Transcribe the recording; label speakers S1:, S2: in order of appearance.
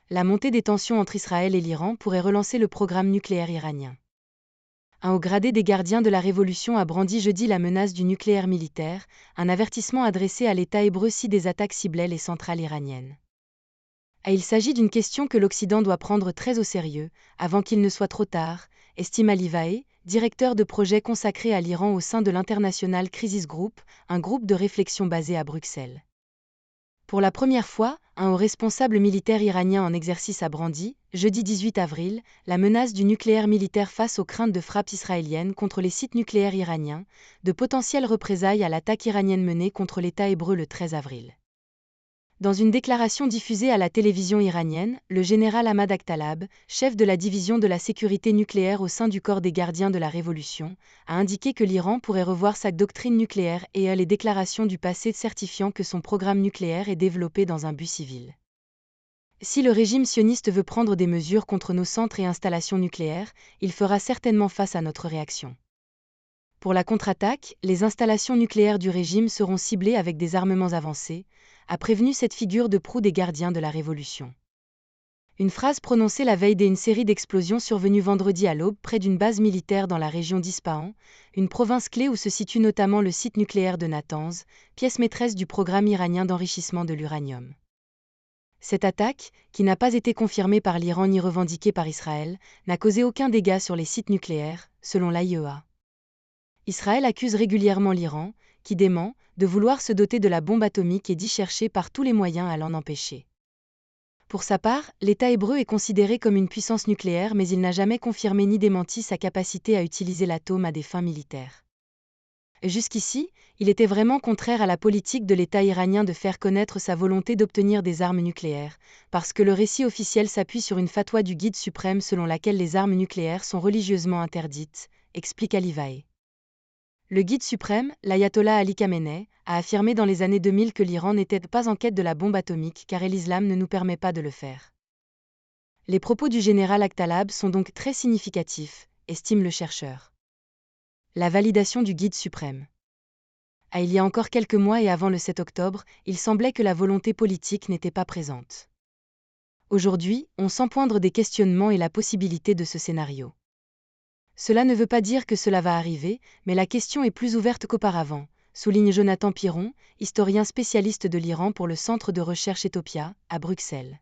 S1: la montée des tensions entre Israël et l'Iran pourrait relancer le programme nucléaire iranien. Un haut gradé des gardiens de la Révolution a brandi jeudi la menace du nucléaire militaire, un avertissement adressé à l'État hébreu si des attaques ciblaient les centrales iraniennes. Et il s'agit d'une question que l'Occident doit prendre très au sérieux, avant qu'il ne soit trop tard, estime Ali Vahe, directeur de projet consacré à l'Iran au sein de l'International Crisis Group, un groupe de réflexion basé à Bruxelles. Pour la première fois, un haut responsable militaire iranien en exercice a brandi, jeudi 18 avril, la menace du nucléaire militaire face aux craintes de frappes israéliennes contre les sites nucléaires iraniens, de potentielles représailles à l'attaque iranienne menée contre l'État hébreu le 13 avril. Dans une déclaration diffusée à la télévision iranienne, le général Ahmad Aktalab, chef de la division de la sécurité nucléaire au sein du corps des gardiens de la Révolution, a indiqué que l'Iran pourrait revoir sa doctrine nucléaire et les déclarations du passé certifiant que son programme nucléaire est développé dans un but civil. Si le régime sioniste veut prendre des mesures contre nos centres et installations nucléaires, il fera certainement face à notre réaction. Pour la contre-attaque, les installations nucléaires du régime seront ciblées avec des armements avancés, a prévenu cette figure de proue des gardiens de la Révolution. Une phrase prononcée la veille d'une série d'explosions survenues vendredi à l'aube près d'une base militaire dans la région d'Ispahan, une province clé où se situe notamment le site nucléaire de Natanz, pièce maîtresse du programme iranien d'enrichissement de l'uranium. Cette attaque, qui n'a pas été confirmée par l'Iran ni revendiquée par Israël, n'a causé aucun dégât sur les sites nucléaires, selon l'AIEA. Israël accuse régulièrement l'Iran, qui dément, de vouloir se doter de la bombe atomique et d'y chercher par tous les moyens à l'en empêcher. Pour sa part, l'État hébreu est considéré comme une puissance nucléaire mais il n'a jamais confirmé ni démenti sa capacité à utiliser l'atome à des fins militaires. Jusqu'ici, il était vraiment contraire à la politique de l'État iranien de faire connaître sa volonté d'obtenir des armes nucléaires, parce que le récit officiel s'appuie sur une fatwa du Guide suprême selon laquelle les armes nucléaires sont religieusement interdites, explique Ali Vahe. Le Guide suprême, l'ayatollah Ali Khamenei, a affirmé dans les années 2000 que l'Iran n'était pas en quête de la bombe atomique car l'islam ne nous permet pas de le faire. Les propos du général Aktalab sont donc très significatifs, estime le chercheur. La validation du Guide suprême. Il y a encore quelques mois et avant le 7 octobre, il semblait que la volonté politique n'était pas présente. Aujourd'hui, on sent poindre des questionnements et la possibilité de ce scénario. Cela ne veut pas dire que cela va arriver, mais la question est plus ouverte qu'auparavant, souligne Jonathan Piron, historien spécialiste de l'Iran pour le Centre de recherche Ethiopia, à Bruxelles.